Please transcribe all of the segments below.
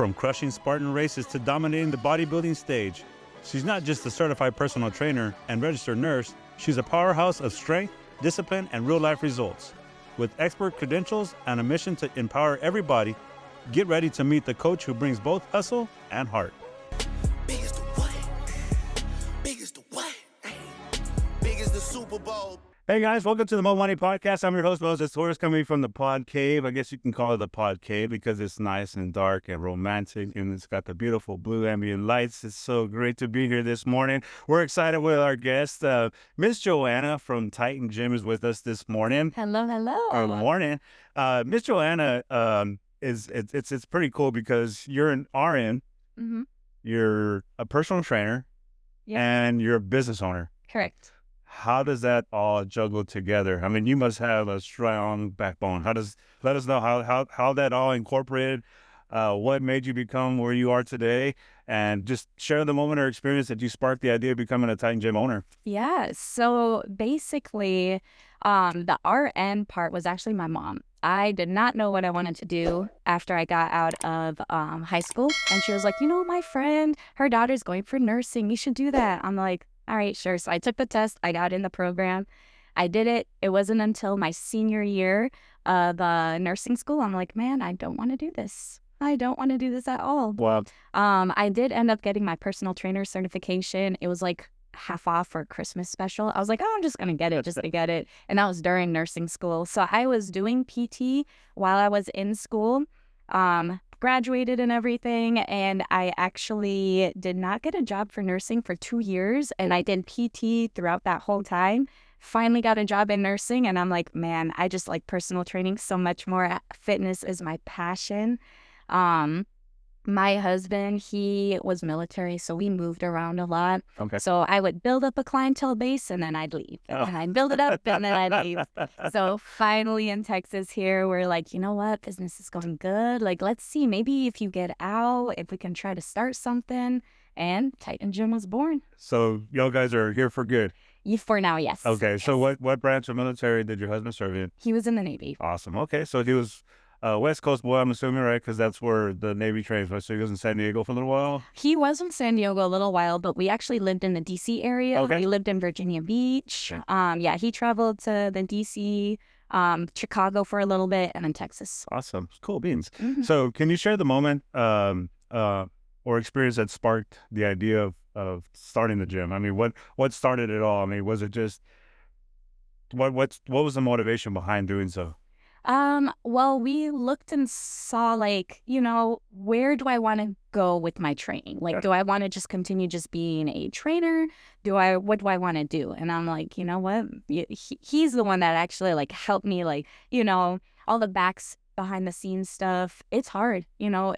From crushing Spartan races to dominating the bodybuilding stage, she's not just a certified personal trainer and registered nurse, she's a powerhouse of strength, discipline, and real-life results. With expert credentials and a mission to empower everybody, get ready to meet the coach who brings both hustle and heart. Big as the what? Big as the what? Big as the Super Bowl. Hey guys, welcome to the Mo Money Podcast. I'm your host, Moses Torres, coming from the Pod Cave. I guess you can call it the Pod Cave because it's nice and dark and romantic, and it's got the beautiful blue ambient lights. It's so great to be here this morning. We're excited with our guest, Miss Joanna from Titan Gym is with us this morning. Hello. Good morning. Miss Joanna, it's pretty cool because you're an RN, you're a personal trainer, and you're a business owner. Correct. How does that all juggle together? I mean, you must have a strong backbone. Let us know how that all incorporated, what made you become where you are today, and just share the moment or experience that you sparked the idea of becoming a Titan Gym owner. Yeah. So basically, the RN part was actually my mom. I did not know what I wanted to do after I got out of high school. And she was like, my friend, her daughter's going for nursing. You should do that. I'm like, all right, sure. So I took the test. I got in the program. I did it. It wasn't until my senior year of nursing school. I'm like, man, I don't want to do this. I don't want to do this at all. Wow. I did end up getting my personal trainer certification. It was like half off for a Christmas special. I was like, oh, I'm just going to get it just to get it. And that was during nursing school. So I was doing PT while I was in school. Graduated and everything, and I actually did not get a job for nursing for 2 years, and I did PT throughout that whole time. Finally got a job in nursing, and I'm like, man, I just like personal training so much more. Fitness is my passion. My husband, he was military, so we moved around a lot. Okay. So I would build up a clientele base, and then I'd leave. And I'd build it up, and then I'd leave. So finally in Texas here, we're like, you know what? Business is going good. Like, let's see. Maybe if you get out, if we can try to start something. And Titan Gym was born. So y'all guys are here for good. For now, yes. Okay. Yes. So what branch of military did your husband serve in? He was in the Navy. Awesome. Okay. So he was West Coast boy, I'm assuming, right? Because that's where the Navy trains. Right? So he was in San Diego for a little while? He was in San Diego a little while, but we actually lived in the D.C. area. Okay. We lived in Virginia Beach. Okay. He traveled to the D.C., Chicago for a little bit, and then Texas. Awesome. Cool beans. Mm-hmm. So can you share the moment or experience that sparked the idea of starting the gym? I mean, what started it all? I mean, was it just, what was the motivation behind doing so? Well, we looked and saw, like, where do I want to go with my training? Like, do I want to just continue just being a trainer? What do I want to do? And I'm like, you know what? He's the one that actually, like, helped me, like, all the behind the scenes stuff. It's hard,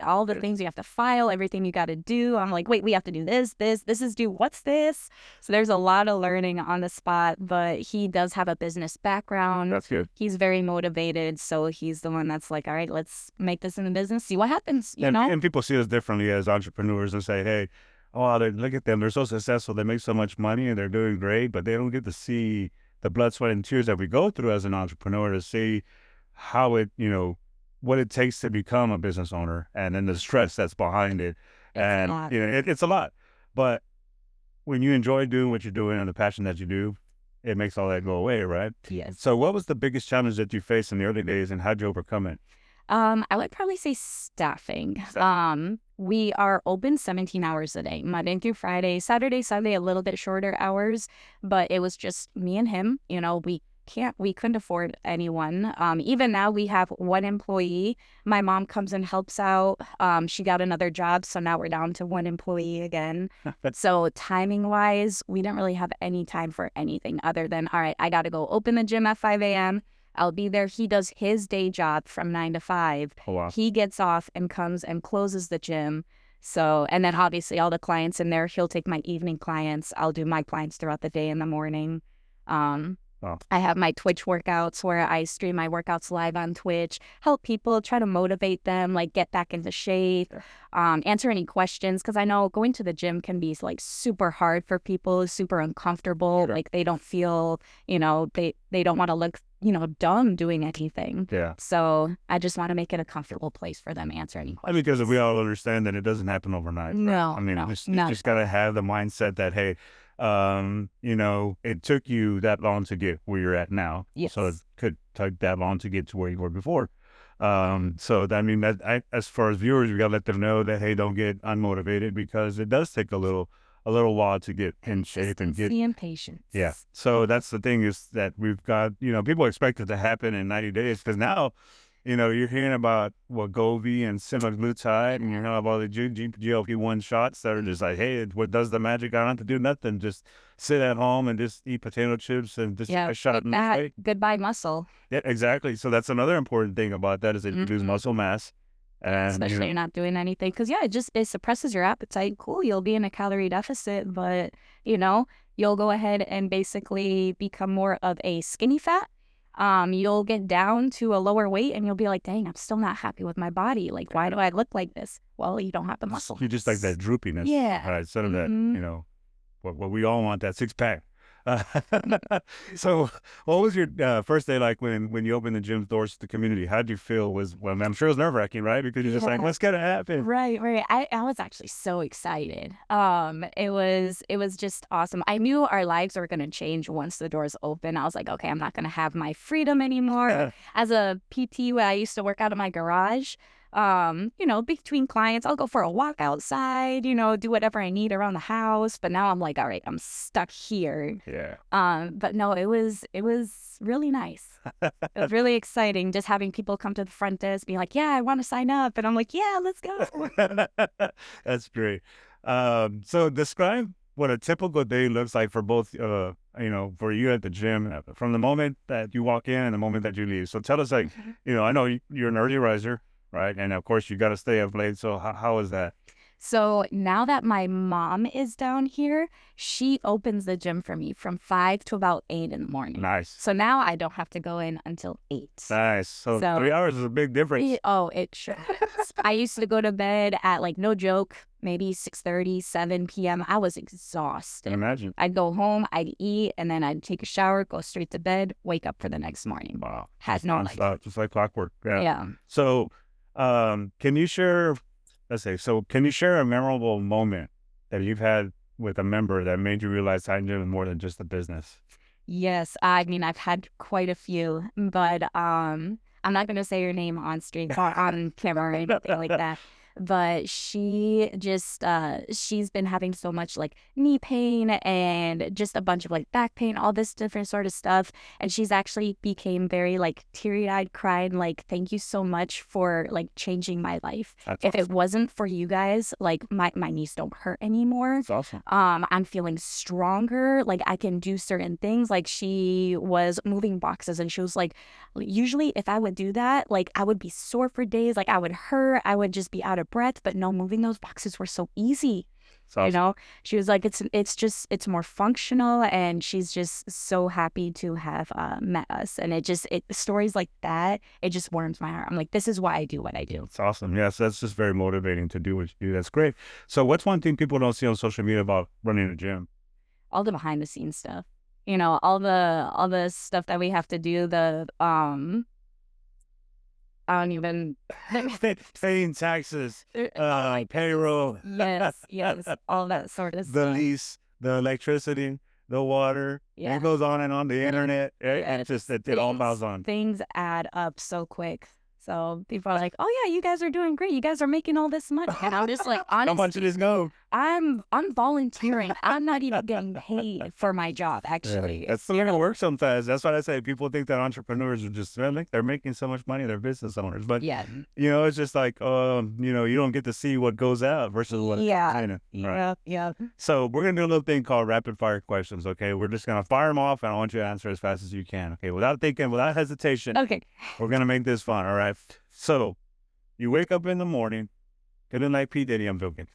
all the things you have to file, everything you got to do. I'm like, wait, we have to do this is due. What's this? So there's a lot of learning on the spot, but he does have a business background. That's good. He's very motivated. So he's the one that's like, all right, let's make this in the business, see what happens, And people see us differently as entrepreneurs and say, hey, look at them. They're so successful. They make so much money and they're doing great, but they don't get to see the blood, sweat, and tears that we go through as an entrepreneur to see how it, what it takes to become a business owner, and then the stress that's behind it. It's a lot. But when you enjoy doing what you're doing and the passion that you do, it makes all that go away, right? Yes. So what was the biggest challenge that you faced in the early days, and how'd you overcome it? I would probably say staffing. We are open 17 hours a day, Monday through Friday, Saturday, Sunday, a little bit shorter hours, but it was just me and him. We couldn't afford anyone. Even now we have one employee. My mom comes and helps out. She got another job, so now we're down to one employee again. So timing wise, we didn't really have any time for anything other than, all right, I got to go open the gym at 5 a.m. I'll be there. He does his day job from 9 to 5. Oh, wow. He gets off and comes and closes the gym. So, and then obviously all the clients in there, he'll take my evening clients. I'll do my clients throughout the day in the morning. Wow. I have my Twitch workouts where I stream my workouts live on Twitch, help people, try to motivate them, like get back into shape, answer any questions. Because I know going to the gym can be like super hard for people, super uncomfortable. Sure. Like they don't feel, they don't want to look dumb doing anything. Yeah. So I just want to make it a comfortable place for them to answer any questions. Because we all understand that it doesn't happen overnight. No, I mean, no, you just got to have the mindset that, hey, it took you that long to get where you're at now. Yes. So it could take that long to get to where you were before. So I mean, as far as viewers, we got to let them know that, hey, don't get unmotivated, because it does take a little while to get in shape and get patience. Yeah. So that's the thing, is that we've got, people expect it to happen in 90 days, because now, you're hearing about Wegovy and semaglutide, and you know about the GLP-1 shots that are just like, hey, what does the magic? I don't have to do nothing. Just sit at home and just eat potato chips and just a shot. Goodbye muscle. Yeah, exactly. So that's another important thing about that, is that you lose muscle mass. And, especially you're not doing anything, because it suppresses your appetite. Cool, you'll be in a calorie deficit, but you'll go ahead and basically become more of a skinny fat. You'll get down to a lower weight, and you'll be like, dang, I'm still not happy with my body. Like, why do I look like this? Well, you don't have the muscle. You just like that droopiness. Yeah. Right. Instead of that, what we all want, that 6-pack. So what was your first day like when you opened the gym doors to the community? How did you feel? I'm sure it was nerve-wracking, right? Because you're just like, what's gonna happen? Right. I was actually so excited. It was just awesome. I knew our lives were gonna change once the doors open. I was like, okay, I'm not gonna have my freedom anymore. As a PT, I used to work out of my garage. Between clients, I'll go for a walk outside, do whatever I need around the house. But now I'm like, all right, I'm stuck here. Yeah. But no, it was really nice. It was really exciting, just having people come to the front desk, be like, yeah, I want to sign up. And I'm like, yeah, let's go. That's great. So describe what a typical day looks like for both, for you at the gym, from the moment that you walk in and the moment that you leave. So tell us, like, I know you're an early riser. Right. And of course, you got to stay up late. So how is that? So now that my mom is down here, she opens the gym for me from 5 to about 8 in the morning. Nice. So now I don't have to go in until 8. Nice. So 3 hours is a big difference. It sure is. I used to go to bed at, like, no joke, maybe 6:30, 7 p.m. I was exhausted. I can imagine. I'd go home, I'd eat, and then I'd take a shower, go straight to bed, wake up for the next morning. Wow. Had no idea. Just like clockwork. Yeah. So can you share a memorable moment that you've had with a member that made you realize Titan Gym is more than just a business? Yes. I mean, I've had quite a few, but I'm not going to say her name on stream or on camera or anything like that. But she just, she's been having so much like knee pain and just a bunch of like back pain, all this different sort of stuff. And she's actually became very like teary-eyed, crying, like, thank you so much for like changing my life. That's if awesome. it wasn't for you guys, like my knees don't hurt anymore. That's awesome. I'm feeling stronger. Like I can do certain things. Like she was moving boxes and she was like, usually if I would do that, like I would be sore for days. Like I would hurt. I would just be out of breath. But no, moving those boxes were so easy. Awesome. She was like, it's more functional, and she's just so happy to have met us. And stories like that, it just warms my heart. I'm like, this is why I do what I do. It's awesome. Yes, that's just very motivating to do what you do. That's great. So what's one thing people don't see on social media about running a gym? All the behind the scenes stuff. All the stuff that we have to do, I don't even paying taxes, payroll. Yes, all that sort of the stuff. lease, the electricity, the water. Yeah. It goes on and on. The internet. It's just it all piles on. Things add up so quick. So people are like, "Oh yeah, you guys are doing great. You guys are making all this money." And I'm just like, honestly, how much did this go? I'm volunteering. I'm not even getting paid for my job, actually. Yeah, that's the way it works sometimes. That's what I say. People think that entrepreneurs are just they're making so much money. They're business owners, but yeah, it's just like you don't get to see what goes out versus what. Yeah. Right. Yeah. So we're gonna do a little thing called rapid fire questions. Okay, we're just gonna fire them off, and I want you to answer as fast as you can. Okay, without thinking, without hesitation. Okay. We're gonna make this fun. All right. So you wake up in the morning. Good night, P. Diddy. I'm joking.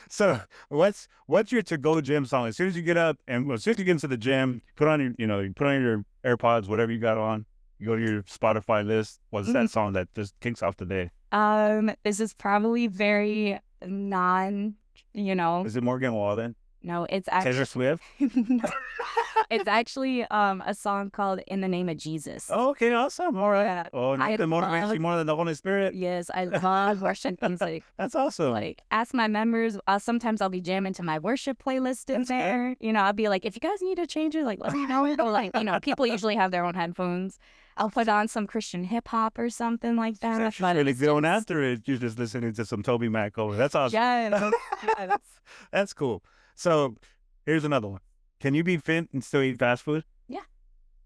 So what's your to-go gym song? As soon as you get up and as soon as you get into the gym, you put on your AirPods, whatever you got on. You go to your Spotify list. What's that song that just kicks off the day? This is probably very Is it Morgan Wallen? No, it's Taylor actually Swift? no. It's actually a song called "In the Name of Jesus." Oh, okay, awesome. All right. Yeah, Oh, I nothing motivates love. you more than the Holy Spirit. Yes, I love worship music. That's awesome. Like, ask my members. Sometimes I'll be jamming to my worship playlist in That's good. there. You know, I'll be like, if you guys need to change it, like, let me know. Or like, you know, people usually have their own headphones. I'll put on some Christian hip hop or something like that. That's But really it's going just- after it. You're just listening to some Toby Mac over. That's awesome. Yes, yes. That's cool. So here's another one. Can you be fit and still eat fast food?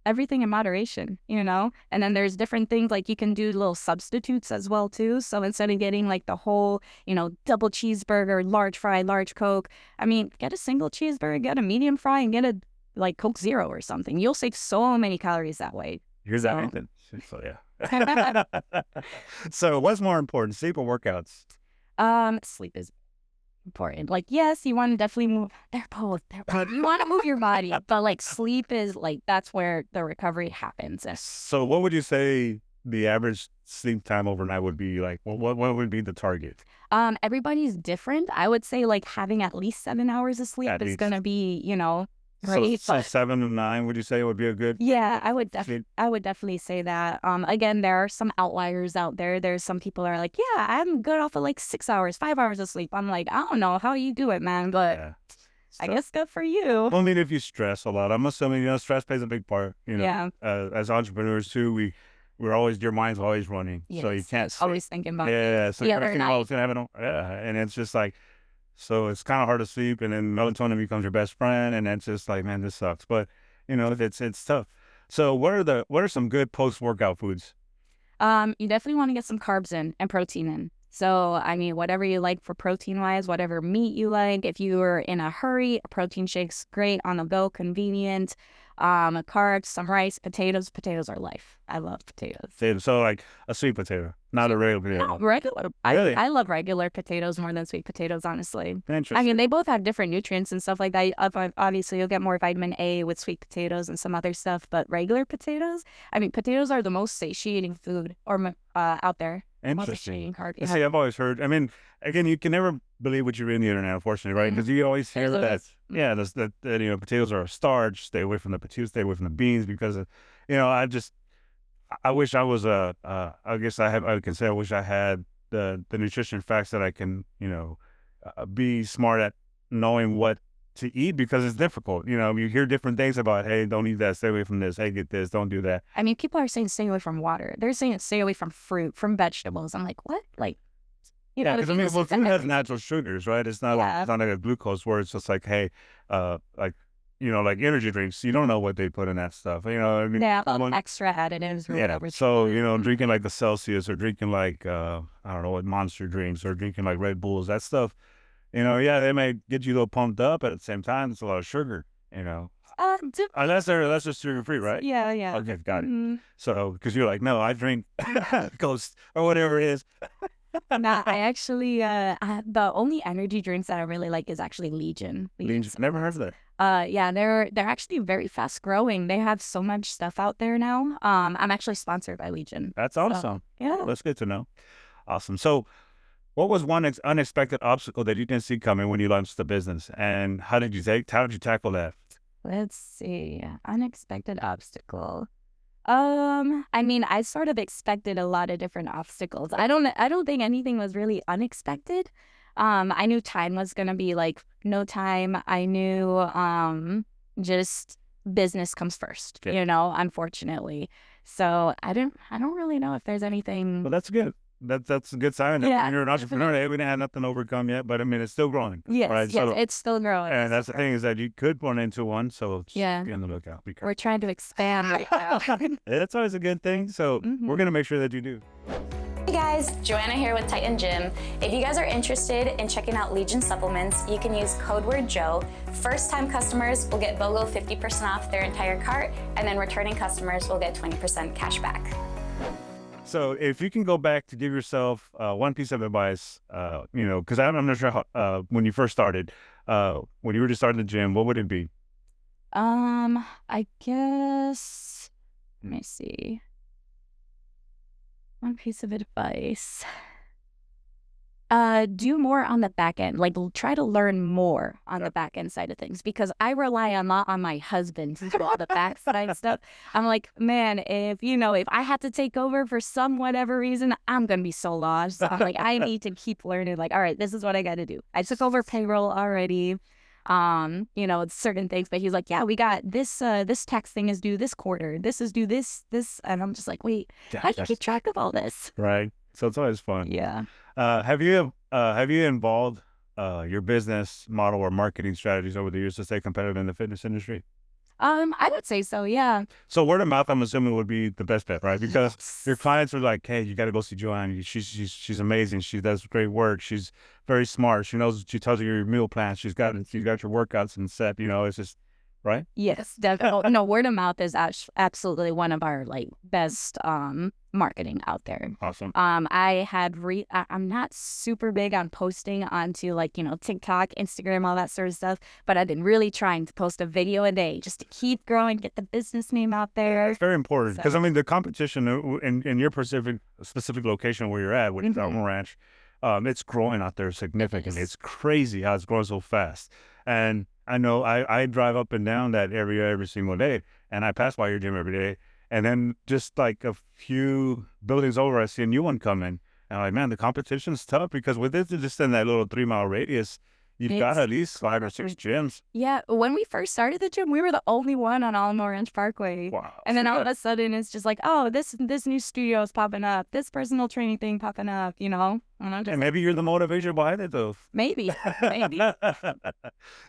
Everything in moderation, you know? And then there's different things, like you can do little substitutes as well too. So instead of getting like the whole, you know, double cheeseburger, large fry, large Coke, I mean, get a single cheeseburger, get a medium fry, and get a like Coke Zero or something. You'll save so many calories that way. Here's So- that then. So yeah. So what's more important, sleep or workouts? Sleep is important. Like, yes, you want to definitely move. They're both. You want to move your body, but like sleep is like, that's where the recovery happens. So what would you say the average sleep time overnight would be like? What would be the target? Everybody's different. I would say like having at least 7 hours of sleep At is least. gonna be, you know, So, great. so But 7 to 9, would you say would be a good? yeah, sleep? I would definitely say that. Again, there are some outliers out there. There's some people are like, yeah, I'm good off of like 6 hours, 5 hours of sleep. I'm like, I don't know how you do it, man, but Yeah. I guess good for you. Well, I mean, if you stress a lot, I'm assuming, you know, stress plays a big part. You know, Yeah. As entrepreneurs too, we're always, your mind's always running, so you Yes. can't sleep. Always thinking about Yeah, so the you're other thinking, night. oh, it's gonna happen. And it's just like, so it's kind of hard to sleep, and then melatonin becomes your best friend, and it's just like, man, this sucks. But you know, it's tough. So what are some good post workout foods? You definitely want to get some carbs in and protein in. So, I mean, whatever you like for protein wise, whatever meat you like. If you are in a hurry, a protein shake's great, on the go, convenient. Carbs, some rice, potatoes. Potatoes are life. I love potatoes. So like a sweet potato, not a regular potato. No, regular. Really? I love regular potatoes more than sweet potatoes, honestly. Interesting. I mean, they both have different nutrients and stuff like that. Obviously, you'll get more vitamin A with sweet potatoes and some other stuff, but regular potatoes, I mean, potatoes are the most satiating food out there. Most Interesting. satiating carb. Yeah, I've always heard. I mean, again, you can never believe what you read on the internet, unfortunately, right? Because you always hear There's that. always- Yeah, that you know, potatoes are a starch. Stay away from the potatoes. Stay away from the beans because of, you know, I wish I was I guess I can say I wish I had the nutrition facts that I can, you know, be smart at knowing what to eat, because it's difficult. You know, you hear different things about, hey, don't eat that, stay away from this, hey, get this, don't do that. I mean, people are saying stay away from water. They're saying stay away from fruit, from vegetables. I'm like, what? Like, you Yeah, know, because I if mean, you well, listen food to has natural sugars, right? It's not Yeah. it's not like a glucose where it's just like, hey, like, you know, like energy drinks. You don't know what they put in that stuff. You know, I mean, yeah, one- extra additives or yeah. whatever. So you know, drinking like the Celsius or drinking like I don't know what Monster drinks or drinking like Red Bulls, that stuff. You know, yeah, they may get you a little pumped up, but at the same time, it's a lot of sugar. You know, unless that's just sugar free, right? Yeah, yeah. Okay, got it. Mhm. So because you're like, no, I drink Ghost or whatever it is. Nah, I actually, the only energy drinks that I really like is actually Legion. Never heard of that. Yeah, they're actually very fast growing. They have so much stuff out there now. I'm actually sponsored by Legion. That's awesome. Yeah. Well, that's good to know. Awesome. So, what was one unexpected obstacle that you didn't see coming when you launched the business, and how did you tackle that? Let's see. Unexpected obstacle. I mean, I sort of expected a lot of different obstacles. I don't think anything was really unexpected. I knew time was gonna be like no time. I knew just business comes first, Yeah. you know, unfortunately. So I don't really know if there's anything. Well, that's good. That's a good sign that Yeah. when you're an entrepreneur, we didn't have nothing to overcome yet, but I mean, it's still growing. Yes, right? yes, So- it's still growing. And that's the thing, is that you could run into one, so just Yeah. be on the lookout. Be careful. We're trying to expand right now. That's always a good thing. So we're gonna make sure that you do. Hey guys, Joanna here with Titan Gym. If you guys are interested in checking out Legion supplements, you can use code word Joe. First-time customers will get BOGO 50% off their entire cart, and then returning customers will get 20% cash back. So if you can go back to give yourself one piece of advice, you know, because I'm not sure how, when you first started, when you were just starting the gym, what would it be? I guess, let me see. One piece of advice. Do more on the back end, like try to learn more on the back end side of things, because I rely a lot on my husband to do all the back side stuff. I'm like, man, if I had to take over for some whatever reason, I'm gonna be so lost. So I'm like, I need to keep learning. Like, all right, this is what I got to do. I took over payroll already. Certain things, but he's like, yeah, we got this tax thing is due this quarter, this is due this, and I'm just like, wait, how do you keep track of all this? Right. So it's always fun. Yeah. Have you involved your business model or marketing strategies over the years to stay competitive in the fitness industry? I would say so, yeah. So word of mouth, I'm assuming, would be the best bet, right? Because your clients are like, hey, you got to go see Joanna. She's amazing. She does great work. She's very smart. She tells you your meal plans. She's got your workouts and set. It's just right. Yes, definitely. No, word of mouth is absolutely one of our best marketing out there. Awesome. I'm not super big on posting onto TikTok, Instagram, all that sort of stuff, but I've been really trying to post a video a day just to keep growing, get the business name out there. It's very important because the competition in your specific location where you're at, which is Alma Ranch, it's growing out there significantly. It's crazy how it's growing so fast. And I know I drive up and down that area every single day, and I pass by your gym every day. And then just like a few buildings over, I see a new one coming. And I'm like, man, the competition's tough because with it just in that little 3-mile radius, you've got at least 5 or 6 gyms. Yeah. When we first started the gym, we were the only one on Alamo Ranch Parkway. Wow. And then all of a sudden, it's just like, oh, this new studio is popping up. This personal training thing popping up, And maybe you're the motivation behind it, though. Maybe.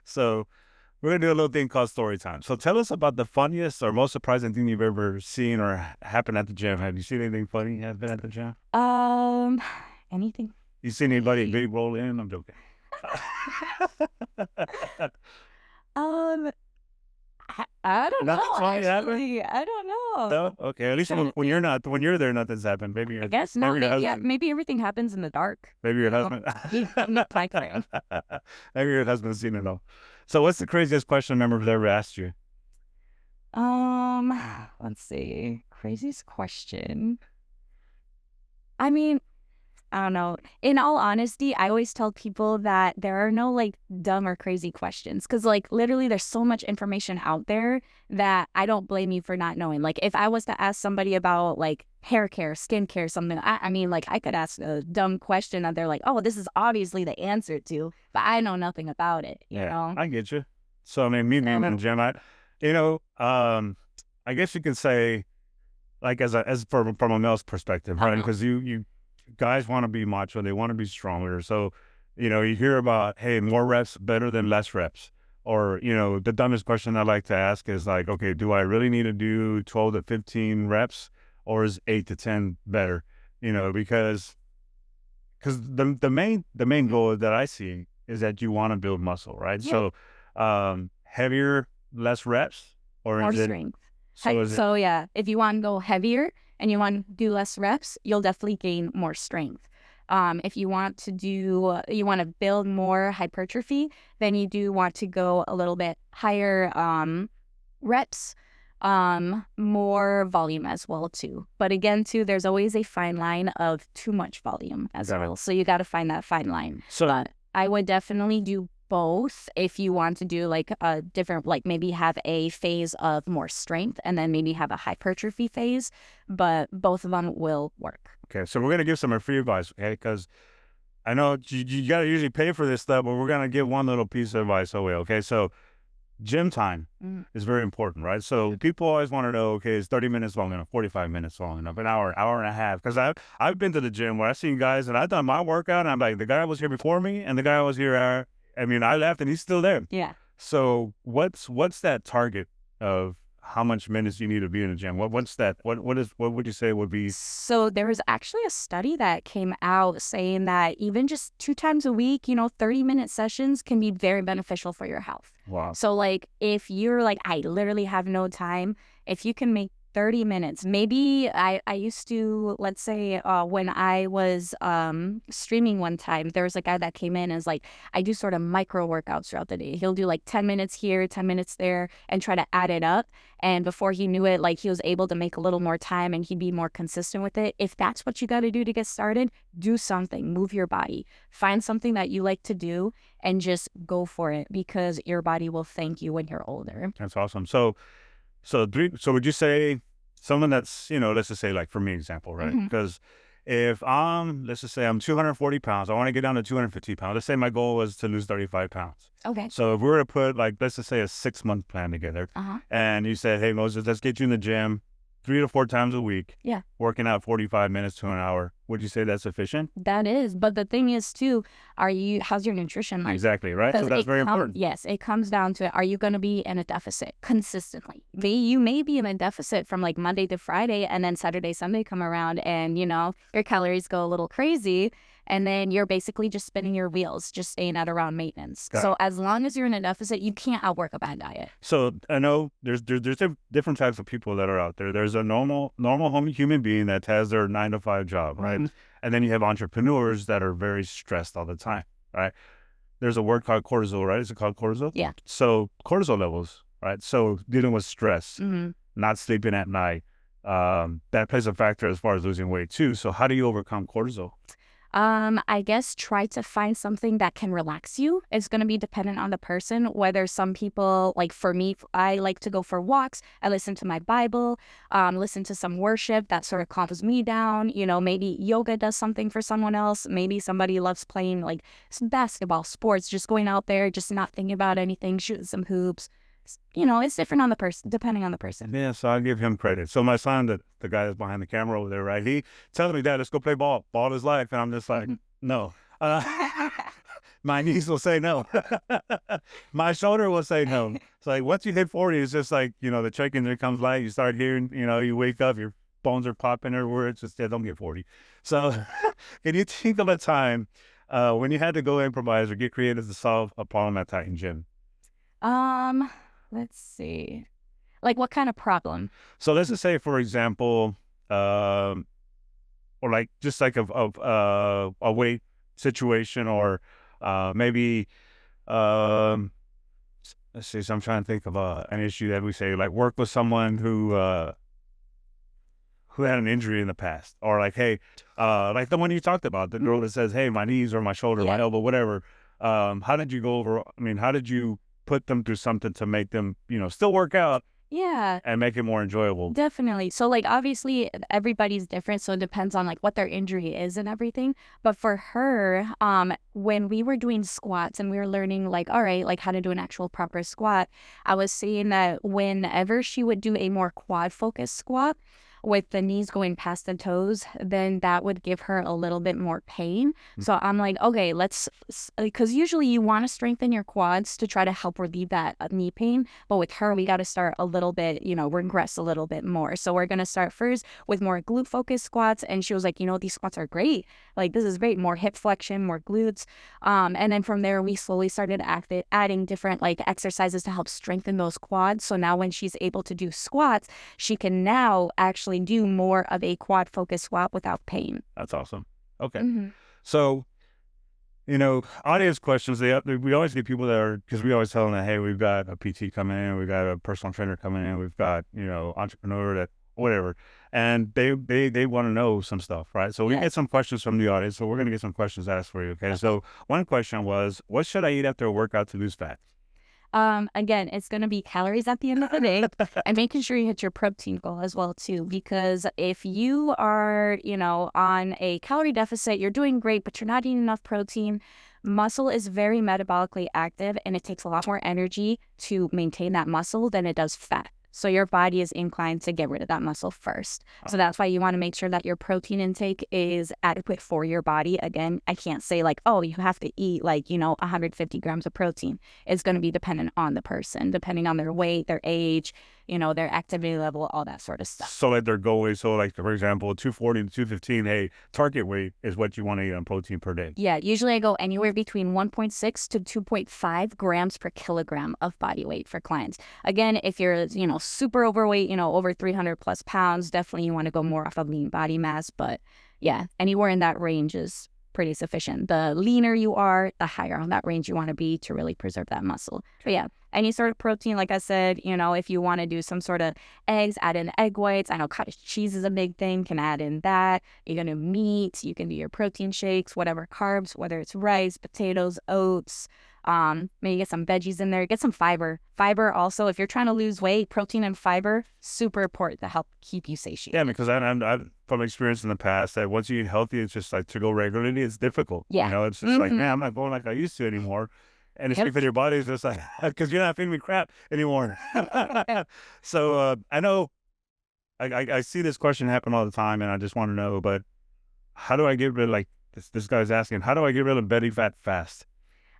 So we're going to do a little thing called story time. So tell us about the funniest or most surprising thing you've ever seen or happened at the gym. Have you seen anything funny happen at the gym? Anything? You seen anybody big roll in? I'm joking. I don't know. Funny Actually, I don't know. No? Okay, at least when you're there, nothing's happened. Maybe I guess not. Maybe everything happens in the dark. Maybe your husband. I'm not my fan. Maybe your husband's seen it all. So, what's the craziest question a member has ever asked you? Let's see. Craziest question. I mean, I don't know. In all honesty, I always tell people that there are no dumb or crazy questions, because literally there's so much information out there that I don't blame you for not knowing. If I was to ask somebody about hair care, skin care, something, I could ask a dumb question that they're like, oh, this is obviously the answer to, but I know nothing about it. You know? I get you. So me and Jim, I guess you could say from a male's perspective, right? Because you guys want to be macho, they want to be stronger. So, you hear about, hey, more reps better than less reps. Or, the dumbest question I like to ask is okay, do I really need to do 12 to 15 reps or is 8 to 10 better? Because the main goal that I see is that you want to build muscle, right? Yeah. So, heavier, less reps, or more strength. So yeah, if you want to go heavier and you want to do less reps, you'll definitely gain more strength. If you want to build more hypertrophy, then you do want to go a little bit higher reps, more volume as well too. But again too, there's always a fine line of too much volume as well. So you got to find that fine line. So but I would definitely do both if you want to do a different, maybe have a phase of more strength and then maybe have a hypertrophy phase, but both of them will work. Okay, so we're going to give some free advice, okay? Because I know you got to usually pay for this stuff, but we're going to give one little piece of advice away, okay? So gym time is very important, right? So people always want to know, okay, is 30 minutes long enough, 45 minutes long enough, an hour and a half? Because I've been to the gym where I've seen guys and I've done my workout and I'm like, the guy was here before me and the guy was here I left and he's still there. Yeah. So what's that target of how much minutes you need to be in the gym? What's that? What would you say would be? So there was actually a study that came out saying that even just 2 times a week, 30-minute sessions can be very beneficial for your health. Wow. So if you're I literally have no time, if you can make 30 minutes. Maybe I used to, let's say, when I was streaming one time, there was a guy that came in and was like, I do sort of micro workouts throughout the day. He'll do like 10 minutes here, 10 minutes there, and try to add it up. And before he knew it, like he was able to make a little more time and he'd be more consistent with it. If that's what you got to do to get started, do something, move your body, find something that you like to do and just go for it, because your body will thank you when you're older. That's awesome. So would you say someone that's, let's just say like for me example, right? Because if let's just say I'm 240 pounds, I want to get down to 250 pounds. Let's say my goal was to lose 35 pounds. Okay. So if we were to put like, let's just say a 6-month plan together and you said, hey, Moses, let's get you in the gym 3 to 4 times a week. Yeah. Working out 45 minutes to an hour. Would you say that's sufficient? That is. But the thing is too, how's your nutrition like? Exactly, right? So that's very important. Yes, it comes down to, are you going to be in a deficit consistently? You may be in a deficit from like Monday to Friday, and then Saturday, Sunday come around and, your calories go a little crazy. And then you're basically just spinning your wheels, just staying at around maintenance. So as long as you're in a deficit, you can't outwork a bad diet. So I know there's different types of people that are out there. There's a normal human being that has their 9-to-5 job, right? And then you have entrepreneurs that are very stressed all the time, right? There's a word called cortisol, right? Is it called cortisol? Yeah. So cortisol levels, right? So dealing with stress, not sleeping at night, that plays a factor as far as losing weight too. So how do you overcome cortisol? I guess try to find something that can relax you. It's going to be dependent on the person, whether some people, like for me, I like to go for walks. I listen to my Bible, listen to some worship that sort of calms me down. Maybe yoga does something for someone else. Maybe somebody loves playing like basketball, sports, just going out there, just not thinking about anything, shooting some hoops. It's different on the person, depending on the person. Yeah, so I'll give him credit. So my son, the guy that's behind the camera over there, right? He tells me, Dad, let's go play ball. Ball is life. And I'm just like, no. My knees will say no. My shoulder will say no. It's like once you hit 40, it's just like, the check engine comes light. You start hearing, you wake up, your bones are popping everywhere. It's just, don't get 40. So can you think of a time when you had to go improvise or get creative to solve a problem at Titan Gym? Let's see. Like what kind of problem? So let's just say, for example, or like just like a weight situation, or maybe let's see. So I'm trying to think of an issue that we say, like work with someone who had an injury in the past, or like, hey, like the one you talked about, the girl that says, hey, my knees or my shoulder, my elbow, whatever. How did you go over? I mean, how did you put them through something to make them, still work out? Yeah. And make it more enjoyable. Definitely. So like obviously everybody's different, so it depends on like what their injury is and everything. But for her, when we were doing squats and we were learning like, all right, like how to do an actual proper squat, I was seeing that whenever she would do a more quad focused squat with the knees going past the toes, then that would give her a little bit more pain. So I'm like, okay, because usually you want to strengthen your quads to try to help relieve that knee pain. But with her, we got to start a little bit, regress a little bit more. So we're going to start first with more glute focused squats. And she was like, these squats are great. Like, this is great. More hip flexion, more glutes. And then from there, we slowly started adding different like exercises to help strengthen those quads. So now when she's able to do squats, she can now actually do more of a quad focused squat without pain. That's awesome. Okay. So, audience questions, we always get people that are, because we always tell them that, hey, we've got a PT coming in, we've got a personal trainer coming in, we've got, entrepreneur that whatever. And they want to know some stuff, right? So we get some questions from the audience. So we're going to get some questions asked for you. Okay. So one question was, what should I eat after a workout to lose fat? Again, it's going to be calories at the end of the day, and making sure you hit your protein goal as well too, because if you are, on a calorie deficit, you're doing great, but you're not eating enough protein. Muscle is very metabolically active, and it takes a lot more energy to maintain that muscle than it does fat. So your body is inclined to get rid of that muscle first. So that's why you want to make sure that your protein intake is adequate for your body. Again, I can't say like, oh, you have to eat like, 150 grams of protein. It's going to be dependent on the person, depending on their weight, their age, their activity level, all that sort of stuff. So like their goal weight, so like, for example, 240 to 215, hey, target weight is what you want to eat on protein per day. Yeah, usually I go anywhere between 1.6 to 2.5 grams per kilogram of body weight for clients. Again, if you're, super overweight, over 300 plus pounds, definitely you want to go more off of lean body mass. But yeah, anywhere in that range is pretty sufficient. The leaner you are, the higher on that range you want to be to really preserve that muscle. But yeah, any sort of protein, like I said, if you want to do some sort of eggs, add in egg whites. I know cottage cheese is a big thing, can add in that. You're going to meat, you can do your protein shakes, whatever carbs, whether it's rice, potatoes, oats, maybe get some veggies in there, get some fiber. Fiber also, if you're trying to lose weight, protein and fiber, super important to help keep you satiated. Yeah, because I from experience in the past that once you eat healthy, it's just like to go regularly, it's difficult. Yeah. It's just like, man, I'm not going like I used to anymore. And it's because your body is just like, because you're not feeding me crap anymore. So I know I see this question happen all the time, and I just want to know, but how do I get rid of, like this guy's asking, how do I get rid of belly fat fast?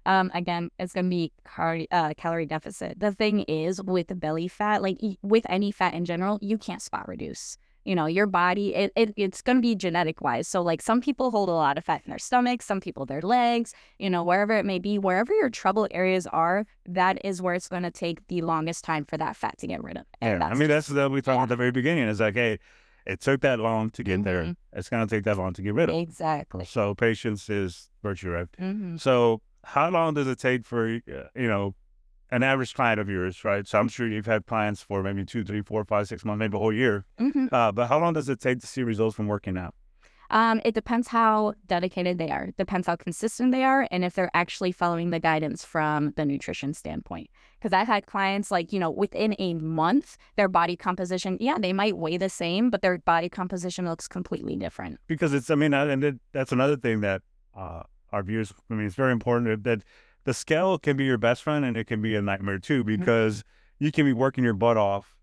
Again, it's going to be calorie deficit. The thing is with the belly fat, like with any fat in general, you can't spot reduce. Your body, it's going to be genetic wise. So like some people hold a lot of fat in their stomach, some people their legs, wherever it may be, wherever your trouble areas are, that is where it's going to take the longest time for that fat to get rid of. And I mean, that's what we talked at the very beginning. It's like, hey, it took that long to get there. It's going to take that long to get rid of. Exactly. So patience is virtue, right? Mm-hmm. So how long does it take for, an average client of yours, right? So I'm sure you've had clients for maybe 2, 3, 4, 5, 6 months, maybe a whole year. But how long does it take to see results from working out? It depends how dedicated they are, depends how consistent they are, and if they're actually following the guidance from the nutrition standpoint. Because I've had clients like, within a month, their body composition, they might weigh the same, but their body composition looks completely different. Because that's another thing that our viewers, it's very important that the scale can be your best friend and it can be a nightmare too, because you can be working your butt off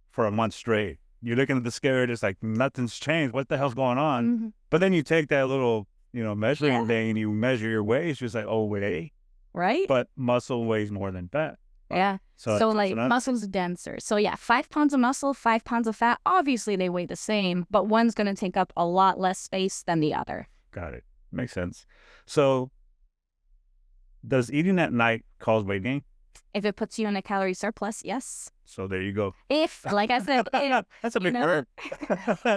for a month straight. You're looking at the scale, it's like nothing's changed. What the hell's going on? But then you take that little, measuring thing and you measure your weight. It's just like, oh, wait. Right. But muscle weighs more than fat. Yeah. So like muscle's denser. So 5 pounds of muscle, 5 pounds of fat, obviously they weigh the same, but one's going to take up a lot less space than the other. Got it. Makes sense. So does eating at night cause weight gain? If it puts you in a calorie surplus, yes. So there you go. If, like I said, that's a big word.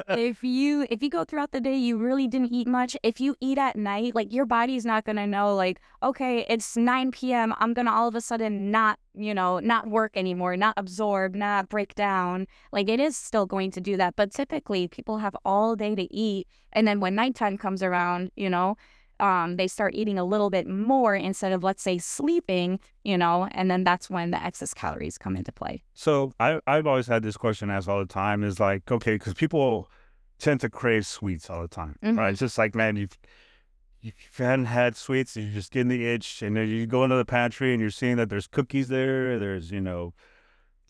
if you go throughout the day, you really didn't eat much. If you eat at night, like your body's not going to know like, okay, it's 9 p.m. I'm going to all of a sudden not work anymore, not absorb, not break down. Like it is still going to do that. But typically people have all day to eat. And then when nighttime comes around, they start eating a little bit more instead of, let's say, sleeping, and then that's when the excess calories come into play. So I've always had this question asked all the time is like, okay, because people tend to crave sweets all the time, right? It's just like, man, you hadn't had sweets, you're just getting the itch, and then you go into the pantry and you're seeing that there's cookies there, there's,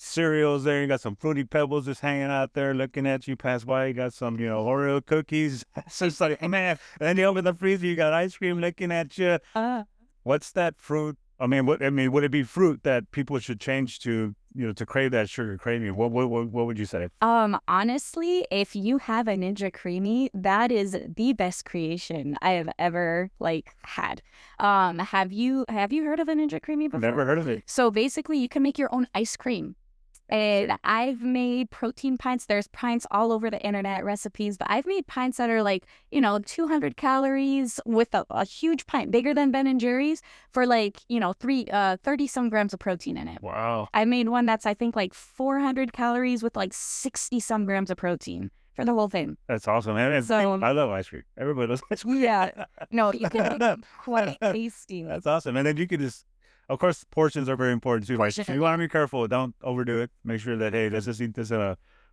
cereals there, you got some Fruity Pebbles just hanging out there looking at you pass by, you got some, Oreo cookies. So it's like, man, and then you open the freezer, you got ice cream looking at you. What's that fruit? Would it be fruit that people should change to, to crave that sugar craving? What would you say? Honestly, if you have a Ninja Creamy, that is the best creation I have ever had. Have you heard of a Ninja Creamy before? Never heard of it. So basically, you can make your own ice cream. And I've made protein pints. There's pints all over the internet, recipes, but I've made pints that are 200 calories with a huge pint, bigger than Ben & Jerry's, for 30 some grams of protein in it. Wow. I made one that's, I think, 400 calories with 60 some grams of protein for the whole thing. That's awesome, man. So, I love ice cream. Everybody loves ice cream. Yeah. No, you can make it quite tasty. That's awesome. And then you could just, of course, portions are very important too. Like, you want to be careful. Don't overdo it. Make sure that, hey, let's just eat this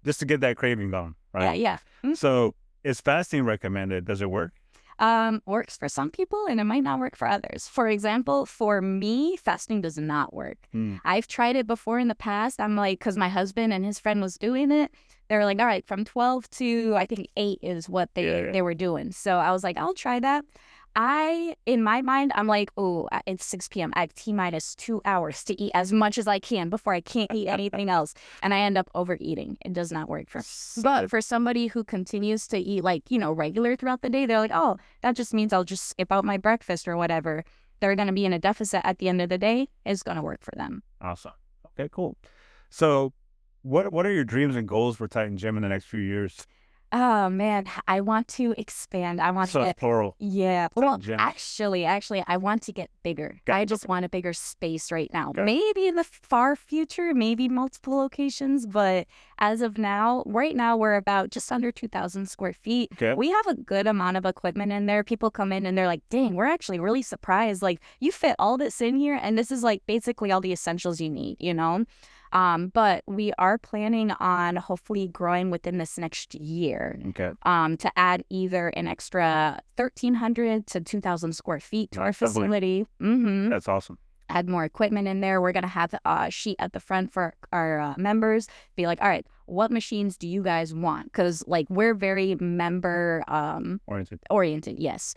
just to get that craving going, right? Yeah. So is fasting recommended? Does it work? Works for some people and it might not work for others. For example, for me, fasting does not work. I've tried it before in the past. I'm because my husband and his friend was doing it. They were like, all right, from 12 to I think 8 is what they were doing. So I was like, I'll try that. In my mind, I'm like, oh, it's 6 p.m. I have T-minus 2 hours to eat as much as I can before I can't eat anything else. And I end up overeating. It does not work for me. But for somebody who continues to eat regular throughout the day, they're like, oh, that just means I'll just skip out my breakfast or whatever. They're going to be in a deficit at the end of the day. It's going to work for them. Awesome. Okay, cool. So What are your dreams and goals for Titan Gym in the next few years? Oh man, I want to expand. I want to So it's get, plural. yeah. Well, Gym. actually, I want to get bigger. Got- I just want a bigger space right now. Okay. Maybe in the far future, maybe multiple locations, but as of now, right now we're about just under 2,000 square feet. Okay. We have a good amount of equipment in there. People come in and they're like, "Dang, we're actually really surprised. Like, you fit all this in here, and this is like basically all the essentials you need, you know?" But we are planning on hopefully growing within this next year. Okay. To add either an extra 1,300 to 2,000 square feet to our Nice. Lovely. facility. That's awesome. Add more equipment in there. We're going to have a sheet at the front for our members. Be like, all right, what machines do you guys want? Because like we're very member oriented. Yes.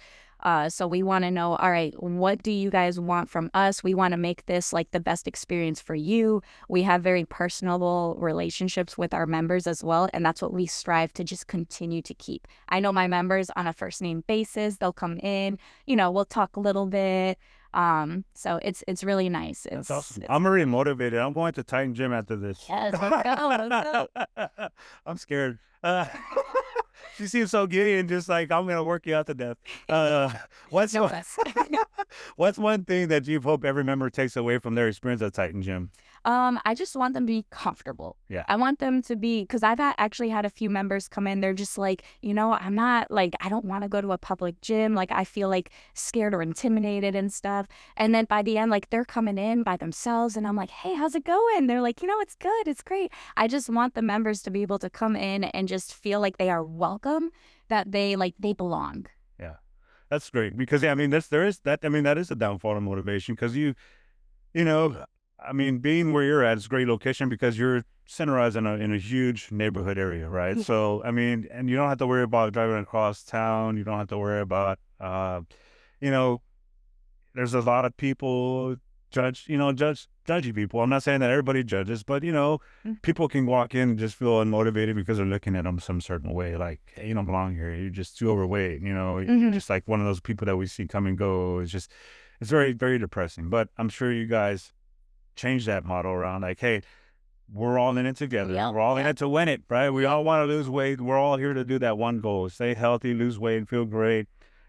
So we want to know, all right, what do you guys want from us? We want to make this like the best experience for you. We have very personable relationships with our members as well. And that's what we strive to just continue to keep. I know my members on a first name basis. They'll come in, we'll talk a little bit. So it's really nice. That's awesome. I'm already motivated. I'm going to Titan Gym after this. Yes, let's go. I'm scared. She seems so giddy and just like, I'm gonna work you out to death. What's No, that's- what's one thing that you hope every member takes away from their experience at Titan Gym? I just want them to be comfortable. Yeah. I want them to be, because I've actually had a few members come in. They're just like, I'm not like, I don't want to go to a public gym. Like, I feel like scared or intimidated and stuff. And then by the end, like, they're coming in by themselves and I'm like, hey, how's it going? They're like, it's good. It's great. I just want the members to be able to come in and just feel like they are welcome, that they belong. Yeah, that's great because that is a downfall of motivation because being where you're at is a great location because you're centralized in a huge neighborhood area, right? Yeah. So, and you don't have to worry about driving across town. You don't have to worry about, there's a lot of people judgy people. I'm not saying that everybody judges, but, people can walk in and just feel unmotivated because they're looking at them some certain way. Like, hey, you don't belong here. You're just too overweight. You're just like one of those people that we see come and go. It's very, very depressing. But I'm sure you guys change that model around like, hey, we're all in it together. Yeah. We're all in it to win it, right? We all want to lose weight. We're all here to do that one goal: stay healthy, lose weight, feel great.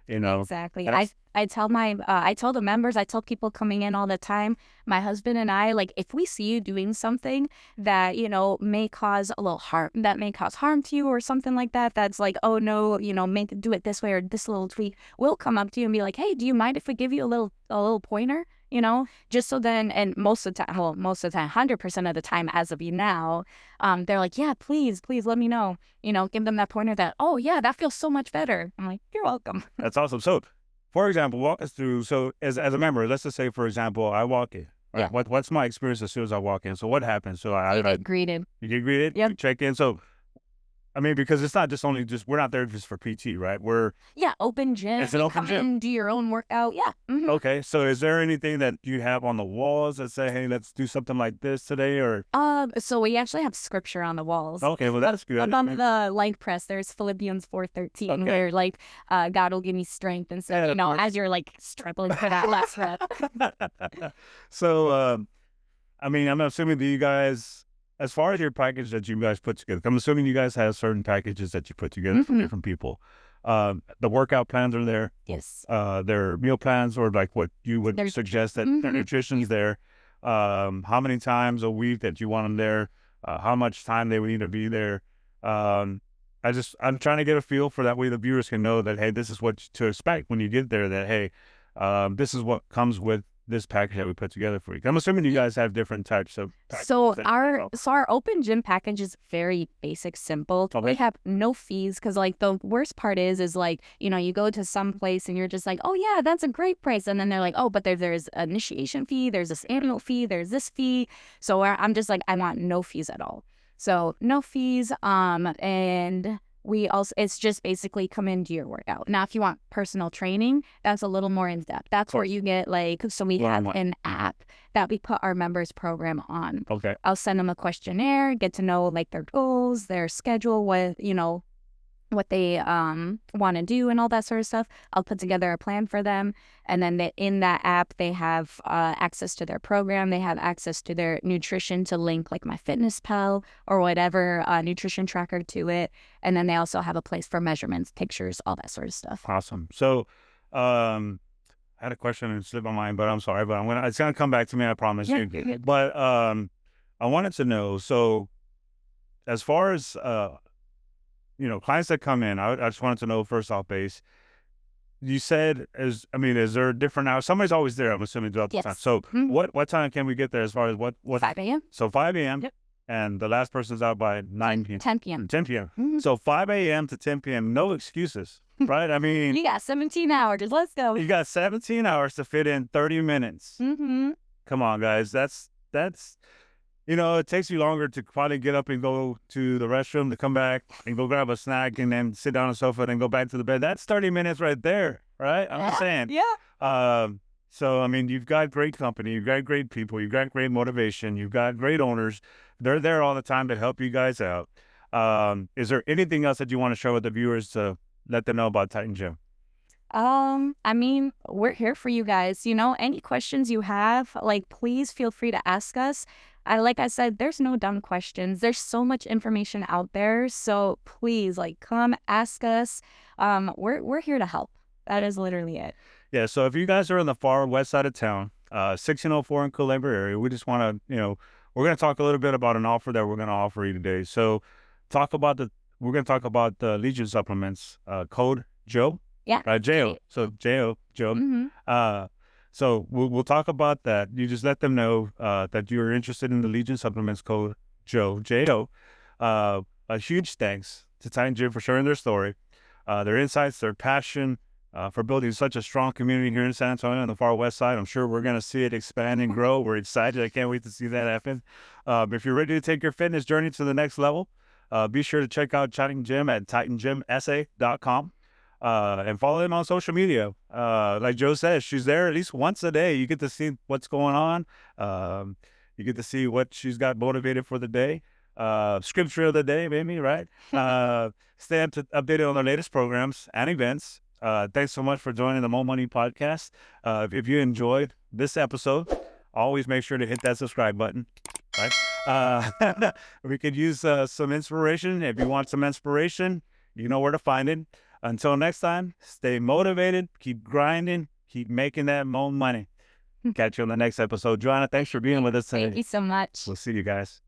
Exactly. And I tell the members, I tell people coming in all the time, my husband and I, like, if we see you doing something that, may cause a little harm, that may cause harm to you or something like that, that's like, oh no, do it this way or this little tweak, we'll come up to you and be like, hey, do you mind if we give you a little pointer? Just so then, and most of the time, 100% of the time as of now, they're like, yeah, please let me know, give them that pointer that, oh yeah, that feels so much better. I'm like, you're welcome. That's awesome. So, for example, walk us through. So, as a member, let's just say, for example, I walk in. Right? Yeah. What's my experience as soon as I walk in? So, what happens? So, You get greeted. you get greeted. Yep. You check in. So, because it's not we're not there just for PT, right? Yeah, open gym. It's an open Come gym. in, do your own workout. Yeah. Mhm. Okay. So, is there anything that you have on the walls that say, hey, let's do something like this today? Or So we actually have scripture on the walls. okay, well that's good. Up on the leg press, there's Philippians 4:13, Okay. where like God will give me strength and stuff. Yeah, As you're like struggling for that last rep. So, I'm assuming that you guys, as far as your package that you guys put together, I'm assuming you guys have certain packages that you put together for Mhm. different people. The workout plans are there. Yes. Their meal plans, or like what you would There's- suggest that their Mhm. nutrition's there. How many times a week that you want them there? How much time they would need to be there. I'm trying to get a feel for that way the viewers can know that, hey, this is what to expect when you get there, that, hey, this is what comes with this package that we put together for you. I'm assuming you guys have different types of packages. So that- our open gym package is very basic, simple. Okay. We have no fees because like the worst part is like, you go to some place and you're just like, oh yeah, that's a great price. And then they're like, oh, but there's an initiation fee, there's this annual fee, there's this fee. So I'm just like, I want no fees at all. So no fees. And we also, it's just basically come in, do your workout. Now, if you want personal training, that's a little more in depth. That's where you get like, so we have an app that we put our members program on. Okay. I'll send them a questionnaire, get to know like their goals, their schedule, what they want to do and all that sort of stuff. I'll put together a plan for them. And then in that app, they have access to their program. They have access to their nutrition to link like MyFitnessPal or whatever nutrition tracker to it. And then they also have a place for measurements, pictures, all that sort of stuff. Awesome. So I had a question and it slipped my mind, but I'm sorry, but it's gonna come back to me, I promise you. But I wanted to know, so as far as clients that come in, I just wanted to know first off base. You said, is there different hours? Somebody's always there, I'm assuming, throughout the time. So what time can we get there as far as what? 5 a.m. So 5 a.m. Yep. And the last person's out by 9 p.m. 10 p.m. 10 p.m. So 5 a.m. to 10 p.m., no excuses, right? I mean, you got 17 hours. Let's go. You got 17 hours to fit in 30 minutes. Come on, guys. That's it takes you longer to probably get up and go to the restroom, to come back and go grab a snack and then sit down on the sofa and go back to the bed. That's 30 minutes right there, right? I'm saying. Yeah. So, I mean, you've got great company, you've got great people, you've got great motivation, you've got great owners. They're there all the time to help you guys out. Is there anything else that you want to share with the viewers to let them know about Titan Gym? I mean, we're here for you guys. Any questions you have, please feel free to ask us. Like I said, there's no dumb questions. There's so much information out there. So please, come ask us. We're here to help. That is literally it. Yeah. So if you guys are in the far west side of town, 1604 in Culebra area, we just want to, we're going to talk a little bit about an offer that we're going to offer you today. So we're going to talk about the Legion supplements, code Joe. Yeah. Joe. So Joe. So we'll talk about that. You just let them know that you're interested in the Legion supplements, code Joe. J-O. A huge thanks to Titan Gym for sharing their story, their insights, their passion for building such a strong community here in San Antonio on the far west side. I'm sure we're going to see it expand and grow. We're excited. I can't wait to see that happen. If you're ready to take your fitness journey to the next level, be sure to check out Titan Gym at TitanGymSA.com. And follow them on social media. Like Joe says, she's there at least once a day. You get to see what's going on. You get to see what she's got motivated for the day. Scripture of the day, maybe, right? Stay updated on the latest programs and events. Thanks so much for joining the Mo Money Podcast. If you enjoyed this episode, always make sure to hit that subscribe button, right? We could use some inspiration. If you want some inspiration, you know where to find it. Until next time, stay motivated, keep grinding, keep making that Mo money. Catch you on the next episode. Joanna, thanks for being with us today. Thank you so much. We'll see you guys.